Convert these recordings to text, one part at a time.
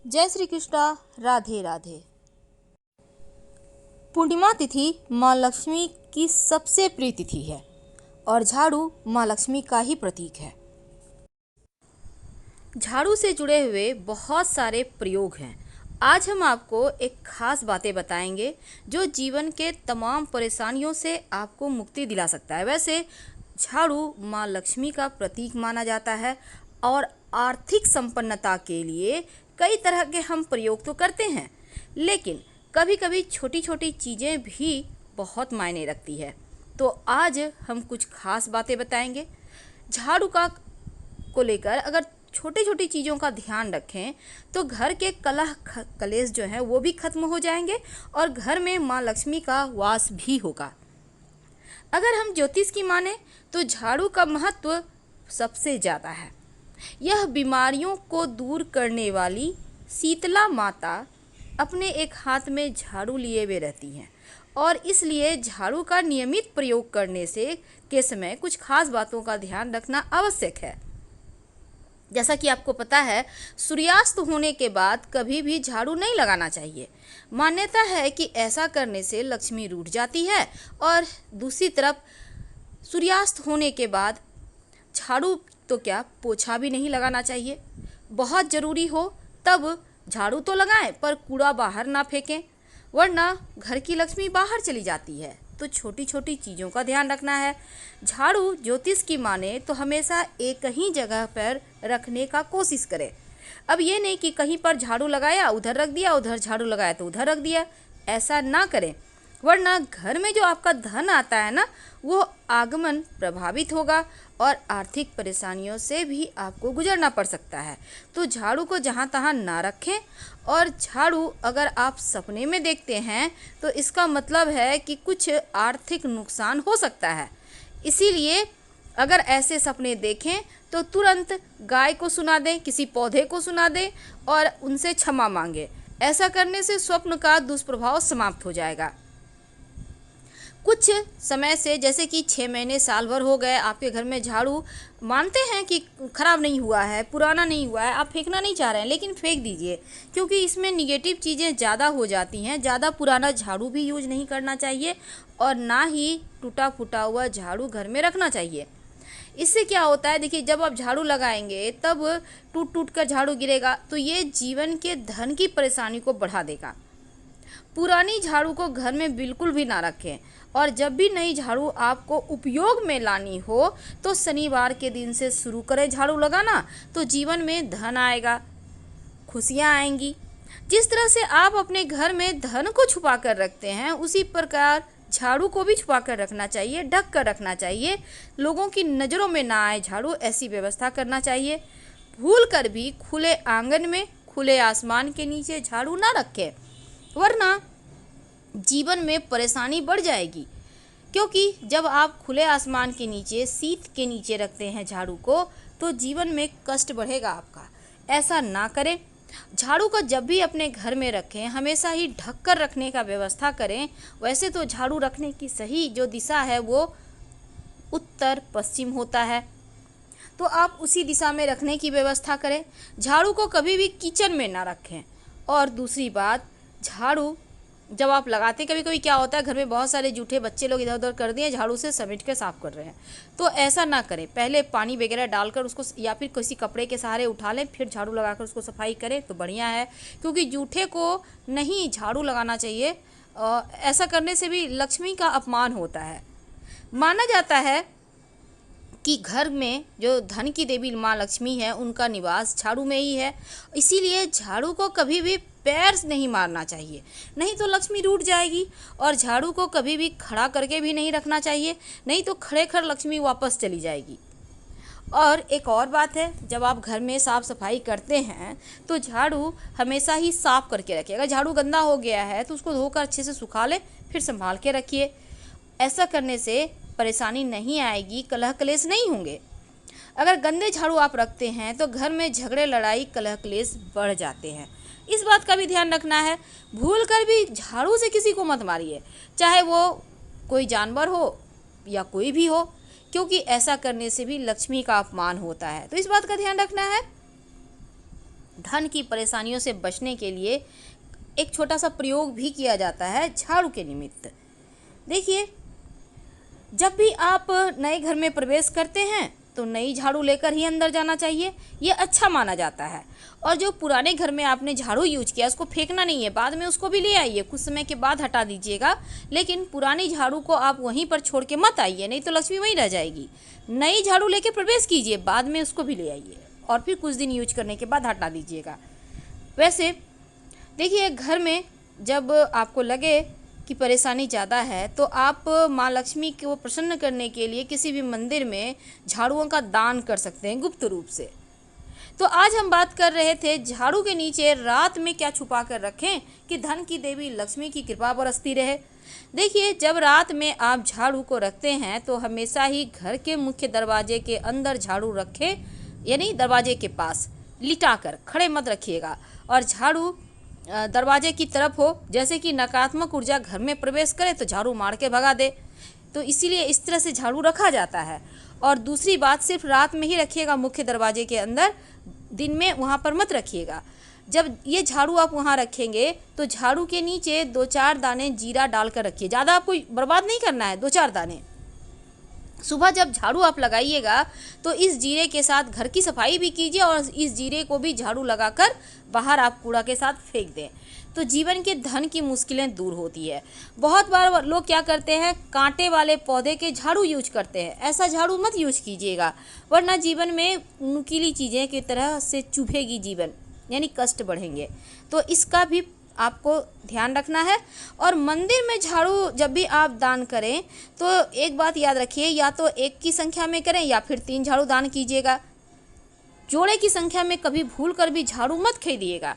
जय श्री कृष्णा। राधे राधे। पूर्णिमा तिथि माँ लक्ष्मी की सबसे प्रिय तिथि है और झाड़ू माँ लक्ष्मी का ही प्रतीक है। झाड़ू से जुड़े हुए बहुत सारे प्रयोग हैं। आज हम आपको एक खास बातें बताएंगे जो जीवन के तमाम परेशानियों से आपको मुक्ति दिला सकता है। वैसे झाड़ू माँ लक्ष्मी का प्रतीक माना जाता है और आर्थिक संपन्नता के लिए कई तरह के हम प्रयोग तो करते हैं, लेकिन कभी कभी छोटी छोटी चीज़ें भी बहुत मायने रखती है। तो आज हम कुछ खास बातें बताएंगे झाड़ू का को लेकर। अगर छोटी छोटी चीज़ों का ध्यान रखें तो घर के कलह कलेश जो है वो भी खत्म हो जाएंगे और घर में माँ लक्ष्मी का वास भी होगा। अगर हम ज्योतिष की माने तो झाड़ू का महत्व सबसे ज़्यादा है। यह बीमारियों को दूर करने वाली शीतला माता अपने एक हाथ में झाड़ू लिए हुए रहती हैं और इसलिए झाड़ू का नियमित प्रयोग करने से के समय कुछ खास बातों का ध्यान रखना आवश्यक है। जैसा कि आपको पता है, सूर्यास्त होने के बाद कभी भी झाड़ू नहीं लगाना चाहिए। मान्यता है कि ऐसा करने से लक्ष्मी रूठ जाती है और दूसरी तरफ सूर्यास्त होने के बाद झाड़ू तो क्या पोछा भी नहीं लगाना चाहिए। बहुत ज़रूरी हो तब झाड़ू तो लगाएं पर कूड़ा बाहर ना फेंकें, वरना घर की लक्ष्मी बाहर चली जाती है। तो छोटी छोटी चीज़ों का ध्यान रखना है। झाड़ू ज्योतिष की माने तो हमेशा एक ही जगह पर रखने का कोशिश करें। अब ये नहीं कि कहीं पर झाड़ू लगाया उधर रख दिया, उधर झाड़ू लगाया तो उधर रख दिया, ऐसा ना करें, वरना घर में जो आपका धन आता है ना वो आगमन प्रभावित होगा और आर्थिक परेशानियों से भी आपको गुजरना पड़ सकता है। तो झाड़ू को जहाँ तहाँ ना रखें। और झाड़ू अगर आप सपने में देखते हैं तो इसका मतलब है कि कुछ आर्थिक नुकसान हो सकता है। इसीलिए अगर ऐसे सपने देखें तो तुरंत गाय को सुना दें, किसी पौधे को सुना दें और उनसे क्षमा मांगें। ऐसा करने से स्वप्न का दुष्प्रभाव समाप्त हो जाएगा। कुछ समय से जैसे कि 6 महीने साल भर हो गए आपके घर में झाड़ू मानते हैं कि ख़राब नहीं हुआ है, पुराना नहीं हुआ है, आप फेंकना नहीं चाह रहे हैं, लेकिन फेंक दीजिए क्योंकि इसमें निगेटिव चीज़ें ज़्यादा हो जाती हैं। ज़्यादा पुराना झाड़ू भी यूज नहीं करना चाहिए और ना ही टूटा फूटा हुआ झाड़ू घर में रखना चाहिए। इससे क्या होता है, देखिए जब आप झाड़ू लगाएंगे तब टूट टूट कर झाड़ू गिरेगा तो ये जीवन के धन की परेशानी को बढ़ा देगा। पुरानी झाड़ू को घर में बिल्कुल भी ना रखें और जब भी नई झाड़ू आपको उपयोग में लानी हो तो शनिवार के दिन से शुरू करें झाड़ू लगाना, तो जीवन में धन आएगा, खुशियाँ आएंगी। जिस तरह से आप अपने घर में धन को छुपा कर रखते हैं उसी प्रकार झाड़ू को भी छुपा कर रखना चाहिए, ढक कर रखना चाहिए, लोगों की नज़रों में ना आए झाड़ू, ऐसी व्यवस्था करना चाहिए। भूल कर भी खुले आंगन में खुले आसमान के नीचे झाड़ू ना रखें, वरना जीवन में परेशानी बढ़ जाएगी। क्योंकि जब आप खुले आसमान के नीचे शीत के नीचे रखते हैं झाड़ू को तो जीवन में कष्ट बढ़ेगा आपका। ऐसा ना करें। झाड़ू को जब भी अपने घर में रखें हमेशा ही ढक कर रखने का व्यवस्था करें। वैसे तो झाड़ू रखने की सही जो दिशा है वो उत्तर पश्चिम होता है, तो आप उसी दिशा में रखने की व्यवस्था करें। झाड़ू को कभी भी किचन में ना रखें। और दूसरी बात, झाड़ू जब आप लगाते, कभी कभी क्या होता है घर में बहुत सारे जूठे बच्चे लोग इधर उधर कर दिए, झाड़ू से समेट के साफ कर रहे हैं, तो ऐसा ना करें। पहले पानी वगैरह डालकर उसको या फिर किसी कपड़े के सहारे उठा लें, फिर झाड़ू लगाकर उसको सफाई करें तो बढ़िया है। क्योंकि जूठे को नहीं झाड़ू लगाना चाहिए, ऐसा करने से भी लक्ष्मी का अपमान होता है। माना जाता है कि घर में जो धन की देवी माँ लक्ष्मी है उनका निवास झाड़ू में ही है। इसीलिए झाड़ू को कभी भी पैर से नहीं मारना चाहिए, नहीं तो लक्ष्मी रूठ जाएगी। और झाड़ू को कभी भी खड़ा करके भी नहीं रखना चाहिए, नहीं तो खड़े खड़ लक्ष्मी वापस चली जाएगी। और एक और बात है, जब आप घर में साफ़ सफाई करते हैं तो झाड़ू हमेशा ही साफ़ करके रखिए। अगर झाड़ू गंदा हो गया है तो उसको धोकर अच्छे से सुखा ले, फिर संभाल के रखिए। ऐसा करने से परेशानी नहीं आएगी, कलह कलेश नहीं होंगे। अगर गंदे झाड़ू आप रखते हैं तो घर में झगड़े लड़ाई कलह कलेश बढ़ जाते हैं। इस बात का भी ध्यान रखना है। भूल कर भी झाड़ू से किसी को मत मारिए, चाहे वो कोई जानवर हो या कोई भी हो, क्योंकि ऐसा करने से भी लक्ष्मी का अपमान होता है। तो इस बात का ध्यान रखना है। धन की परेशानियों से बचने के लिए एक छोटा सा प्रयोग भी किया जाता है झाड़ू के निमित्त। देखिए, जब भी आप नए घर में प्रवेश करते हैं तो नई झाड़ू लेकर ही अंदर जाना चाहिए, ये अच्छा माना जाता है। और जो पुराने घर में आपने झाड़ू यूज किया उसको फेंकना नहीं है, बाद में उसको भी ले आइए, कुछ समय के बाद हटा दीजिएगा, लेकिन पुरानी झाड़ू को आप वहीं पर छोड़ के मत आइए, नहीं तो लक्ष्मी वहीं रह जाएगी। नई झाड़ू लेके प्रवेश कीजिए, बाद में उसको भी ले आइए और फिर कुछ दिन यूज करने के बाद हटा दीजिएगा। वैसे देखिए, घर में जब आपको लगे कि परेशानी ज़्यादा है तो आप माँ लक्ष्मी को प्रसन्न करने के लिए किसी भी मंदिर में झाड़ुओं का दान कर सकते हैं गुप्त रूप से। तो आज हम बात कर रहे थे झाड़ू के नीचे रात में क्या छुपा कर रखें कि धन की देवी लक्ष्मी की कृपा बरसती रहे। देखिए, जब रात में आप झाड़ू को रखते हैं तो हमेशा ही घर के मुख्य दरवाजे के अंदर झाड़ू रखें, यानी दरवाजे के पास लिटा कर खड़े मत रखिएगा। और झाड़ू दरवाजे की तरफ हो, जैसे कि नकारात्मक ऊर्जा घर में प्रवेश करे तो झाड़ू मार के भगा दे, तो इसीलिए इस तरह से झाड़ू रखा जाता है। और दूसरी बात, सिर्फ रात में ही रखिएगा मुख्य दरवाजे के अंदर, दिन में वहाँ पर मत रखिएगा। जब ये झाड़ू आप वहाँ रखेंगे तो झाड़ू के नीचे 2-4 दाने जीरा डालकर रखिए, ज़्यादा आपको बर्बाद नहीं करना है, 2-4 दाने। सुबह जब झाड़ू आप लगाइएगा तो इस जीरे के साथ घर की सफाई भी कीजिए और इस जीरे को भी झाड़ू लगाकर बाहर आप कूड़ा के साथ फेंक दें, तो जीवन के धन की मुश्किलें दूर होती है। बहुत बार लोग क्या करते हैं, कांटे वाले पौधे के झाड़ू यूज करते हैं, ऐसा झाड़ू मत यूज कीजिएगा, वरना जीवन में नुकीली चीज़ें की तरह से चुभेगी जीवन, यानी कष्ट बढ़ेंगे। तो इसका भी आपको ध्यान रखना है। और मंदिर में झाड़ू जब भी आप दान करें तो एक बात याद रखिए, या तो 1 की संख्या में करें या फिर 3 झाड़ू दान कीजिएगा। जोड़े की संख्या में कभी भूल कर भी झाड़ू मत खरीदिएगा,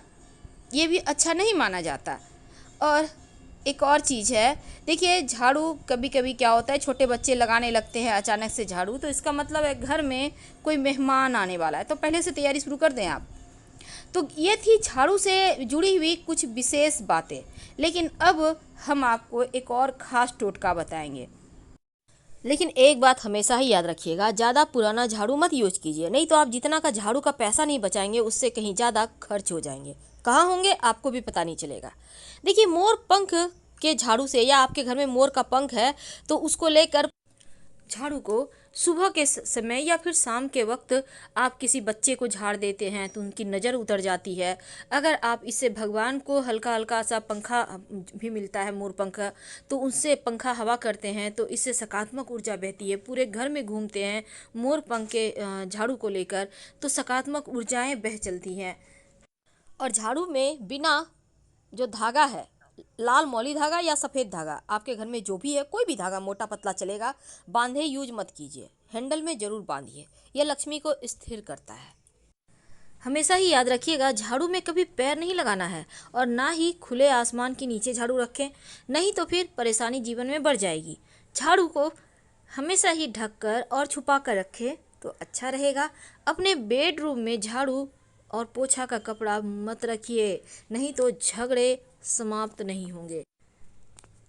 ये भी अच्छा नहीं माना जाता। और एक और चीज़ है, देखिए, झाड़ू कभी कभी क्या होता है, छोटे बच्चे लगाने लगते हैं अचानक से झाड़ू, तो इसका मतलब है घर में कोई मेहमान आने वाला है, तो पहले से तैयारी शुरू कर दें आप। तो ये थी झाड़ू से जुड़ी हुई कुछ विशेष बातें, लेकिन अब हम आपको एक और ख़ास टोटका बताएंगे। लेकिन एक बात हमेशा ही याद रखिएगा, ज़्यादा पुराना झाड़ू मत यूज कीजिए, नहीं तो आप जितना का झाड़ू का पैसा नहीं बचाएंगे उससे कहीं ज़्यादा खर्च हो जाएंगे। कहाँ होंगे आपको भी पता नहीं चलेगा। देखिए, मोर पंख के झाड़ू से, या आपके घर में मोर का पंख है तो उसको लेकर झाड़ू को सुबह के समय या फिर शाम के वक्त आप किसी बच्चे को झाड़ देते हैं तो उनकी नज़र उतर जाती है। अगर आप इससे भगवान को हल्का हल्का सा पंखा भी मिलता है मोर पंखा, तो उससे पंखा हवा करते हैं तो इससे सकारात्मक ऊर्जा बहती है, पूरे घर में घूमते हैं मोर पंख के झाड़ू को लेकर तो सकारात्मक ऊर्जाएं बह चलती हैं। और झाड़ू में बिना जो धागा है, लाल मौली धागा या सफ़ेद धागा, आपके घर में जो भी है कोई भी धागा मोटा पतला चलेगा, बांधे यूज मत कीजिए, हैंडल में ज़रूर बांधिए, यह लक्ष्मी को स्थिर करता है। हमेशा ही याद रखिएगा, झाड़ू में कभी पैर नहीं लगाना है और ना ही खुले आसमान के नीचे झाड़ू रखें, नहीं तो फिर परेशानी जीवन में बढ़ जाएगी। झाड़ू को हमेशा ही ढककर और छुपा कर रखें तो अच्छा रहेगा। अपने बेडरूम में झाड़ू और पोछा का कपड़ा मत रखिए, नहीं तो झगड़े समाप्त नहीं होंगे।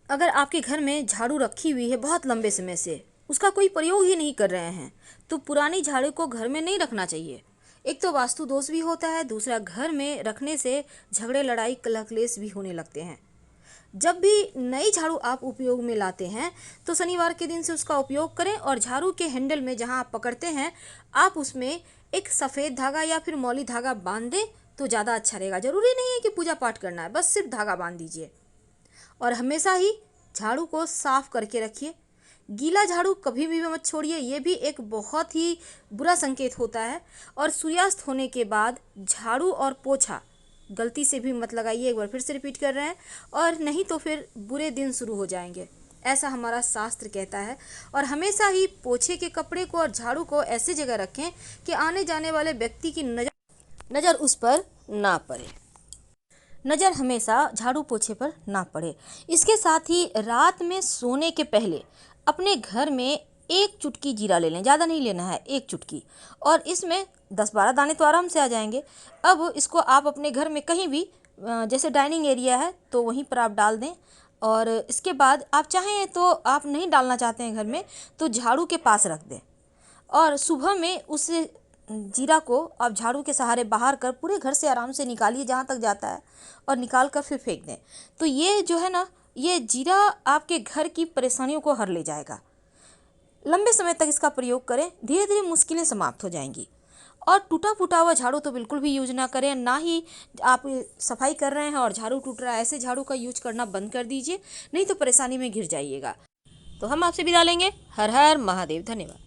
अगर आपके घर में झाड़ू रखी हुई है बहुत लंबे समय से, उसका कोई प्रयोग ही नहीं कर रहे हैं, तो पुरानी झाड़ू को घर में नहीं रखना चाहिए। एक तो वास्तु दोष भी होता है, दूसरा घर में रखने से झगड़े लड़ाई कलह क्लेश भी होने लगते हैं। जब भी नई झाड़ू आप उपयोग में लाते हैं तो शनिवार के दिन से उसका उपयोग करें और झाड़ू के हैंडल में जहां आप पकड़ते हैं आप उसमें एक सफ़ेद धागा या फिर मौली धागा बांध दें तो ज़्यादा अच्छा रहेगा। ज़रूरी नहीं है कि पूजा पाठ करना है, बस सिर्फ धागा बांध दीजिए। और हमेशा ही झाड़ू को साफ करके रखिए, गीला झाड़ू कभी भी मत छोड़िए, ये भी एक बहुत ही बुरा संकेत होता है। और सूर्यास्त होने के बाद झाड़ू और पोछा गलती से भी मत लगाइए, एक बार फिर से रिपीट कर रहे हैं, और नहीं तो फिर बुरे दिन शुरू हो जाएंगे, ऐसा हमारा शास्त्र कहता है। और हमेशा ही पोछे के कपड़े को और झाड़ू को ऐसी जगह रखें कि आने जाने वाले व्यक्ति की नज़र उस पर ना पड़े, नज़र हमेशा झाड़ू पोछे पर ना पड़े। इसके साथ ही रात में सोने के पहले अपने घर में 1 चुटकी जीरा ले लें, ज़्यादा नहीं लेना है, 1 चुटकी, और इसमें 10-12 दाने तो आराम से आ जाएंगे। अब इसको आप अपने घर में कहीं भी, जैसे डाइनिंग एरिया है तो वहीं पर आप डाल दें। और इसके बाद आप चाहें तो, आप नहीं डालना चाहते हैं घर में, तो झाड़ू के पास रख दें और सुबह में उसे जीरा को आप झाड़ू के सहारे बाहर कर पूरे घर से आराम से निकालिए जहाँ तक जाता है, और निकाल कर फिर फेंक दें। तो ये जो है ना, ये जीरा आपके घर की परेशानियों को हर ले जाएगा। लंबे समय तक इसका प्रयोग करें, धीरे धीरे मुश्किलें समाप्त हो जाएंगी। और टूटा फूटा हुआ झाड़ू तो बिल्कुल भी यूज ना करें, ना ही आप सफाई कर रहे हैं और झाड़ू टूट रहा है, ऐसे झाड़ू का यूज करना बंद कर दीजिए, नहीं तो परेशानी में घिर जाइएगा। तो हम आपसे विदा लेंगे। हर हर महादेव। धन्यवाद।